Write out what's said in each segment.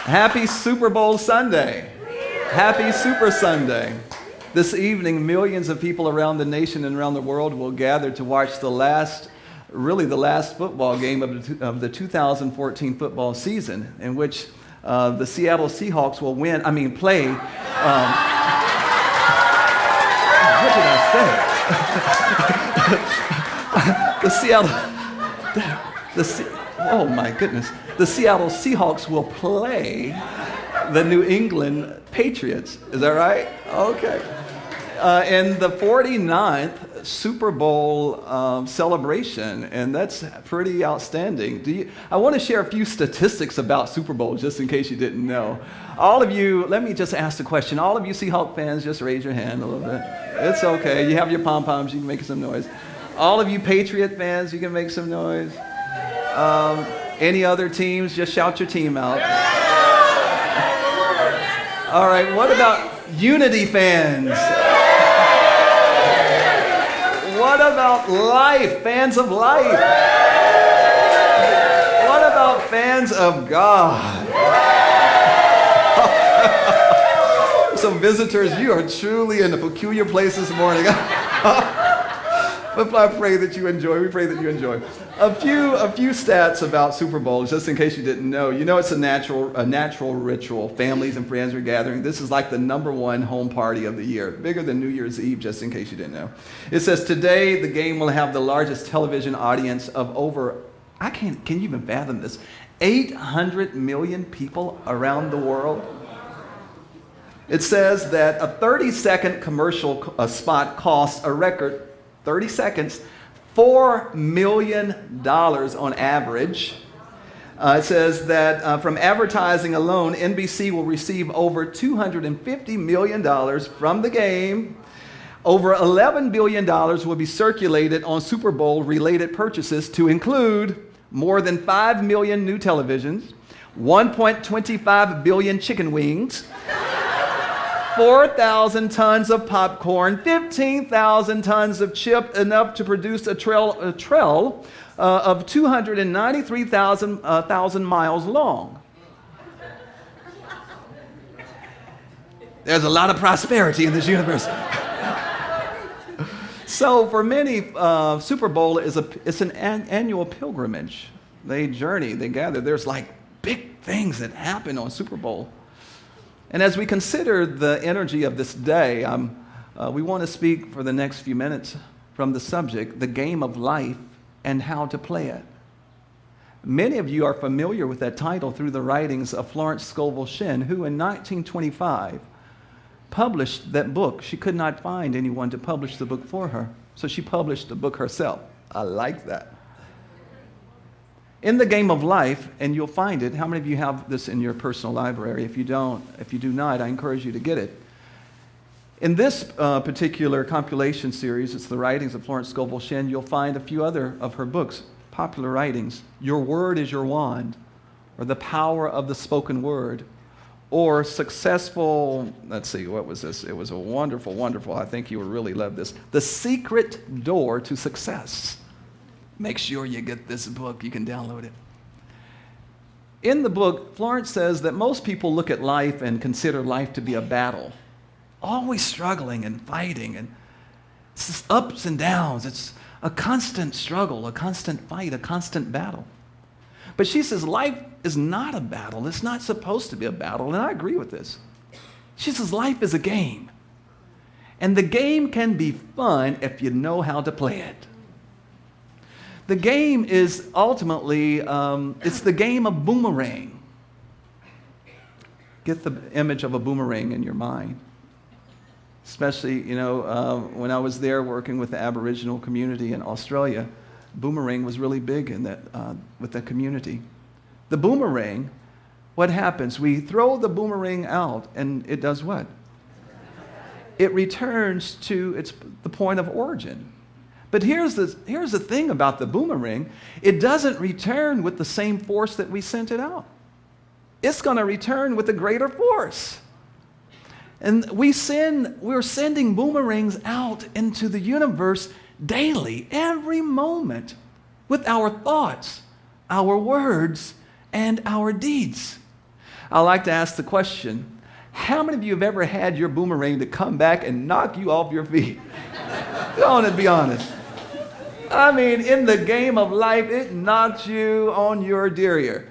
Happy Super Bowl Sunday. Happy Super Sunday. This evening, millions of people around the nation and around the world will gather to watch the last football game of the 2014 football season, in which the Seattle Seahawks will play. What did I say? Oh my goodness. The Seattle Seahawks will play the New England Patriots. Is that right? Okay. In the 49th Super Bowl celebration, and that's pretty outstanding. I want to share a few statistics about Super Bowl, just in case you didn't know. All of you, let me just ask the question. All of you Seahawk fans, just raise your hand a little bit. It's okay. You have your pom-poms. You can make some noise. All of you Patriot fans, you can make some noise. Any other teams, just shout your team out. All right, what about Unity fans? What about Life, fans of Life? What about fans of God? Some visitors, you are truly in a peculiar place this morning. But I pray that you enjoy. We pray that you enjoy. A few stats about Super Bowl, just in case you didn't know. You know, it's a natural ritual. Families and friends are gathering. This is like the #1 home party of the year, bigger than New Year's Eve, just in case you didn't know. It says today the game will have the largest television audience of over, can you even fathom this? 800 million people around the world. It says that a 30-second commercial spot costs a record 30 seconds, $4 million on average. It says that from advertising alone, NBC will receive over $250 million from the game. Over $11 billion will be circulated on Super Bowl-related purchases to include more than 5 million new televisions, 1.25 billion chicken wings, 4,000 tons of popcorn, 15,000 tons of chip, enough to produce a trail of 293,000 miles long. There's a lot of prosperity in this universe. So for many, Super Bowl it's an annual pilgrimage. They journey, they gather. There's like big things that happen on Super Bowl. And as we consider the energy of this day, we want to speak for the next few minutes from the subject, the game of life and how to play it. Many of you are familiar with that title through the writings of Florence Scovel Shinn, who in 1925 published that book. She could not find anyone to publish the book for her, so she published the book herself. I like that. In the game of life, and you'll find it. How many of you have this in your personal library? If you do not, I encourage you to get it. In this particular compilation series, it's the writings of Florence Scovel Shinn, you'll find a few other of her books, popular writings. Your Word is Your Wand, or The Power of the Spoken Word, or Successful, let's see, what was this? It was a wonderful, I think you will really love this. The Secret Door to Success. Make sure you get this book. You can download it. In the book, Florence says that most people look at life and consider life to be a battle, always struggling and fighting, and it's just ups and downs. It's a constant struggle, a constant fight, a constant battle. But she says life is not a battle. It's not supposed to be a battle, and I agree with this. She says life is a game, and the game can be fun if you know how to play it. The game is ultimately, it's the game of boomerang. Get the image of a boomerang in your mind. Especially, when I was there working with the Aboriginal community in Australia, boomerang was really big in that, with the community. The boomerang, what happens? We throw the boomerang out, and it does what? It returns to the point of origin. But here's the thing about the boomerang. It doesn't return with the same force that we sent it out. It's going to return with a greater force. And we're sending boomerangs out into the universe daily, every moment, with our thoughts, our words, and our deeds. I like to ask the question, how many of you have ever had your boomerang to come back and knock you off your feet? Go on and be honest. I mean, in the game of life, it knocks you on your derriere.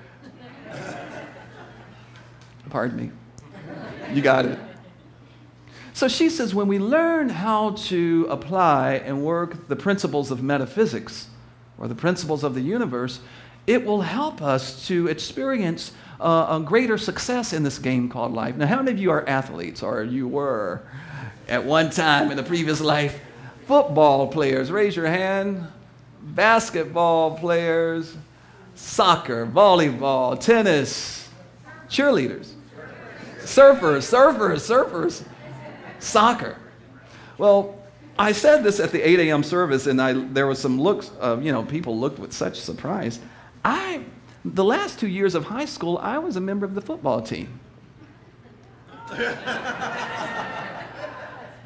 Pardon me. You got it. So she says, when we learn how to apply and work the principles of metaphysics or the principles of the universe, it will help us to experience a greater success in this game called life. Now, how many of you are athletes, or you were at one time in a previous life? Football players, raise your hand. Basketball players, soccer, volleyball, tennis, cheerleaders, surfers, soccer. Well, I said this at the 8 a.m. service, and there was some looks, people looked with such surprise. The last 2 years of high school, I was a member of the football team.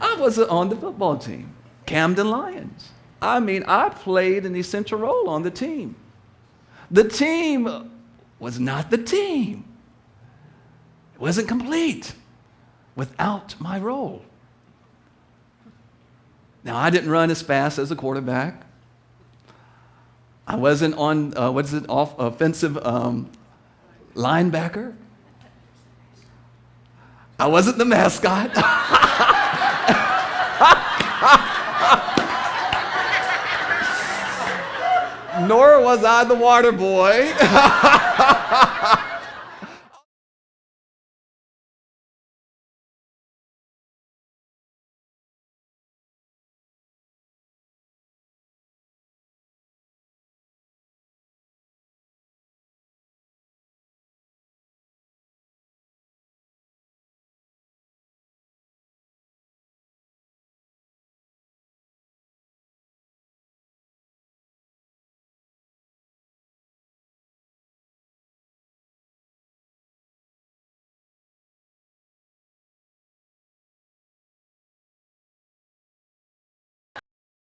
I was on the football team, Camden Lions. I mean, I played an essential role on the team. The team was not the team. It wasn't complete without my role. Now, I didn't run as fast as a quarterback. I wasn't on, offensive linebacker. I wasn't the mascot. Nor was I the water boy.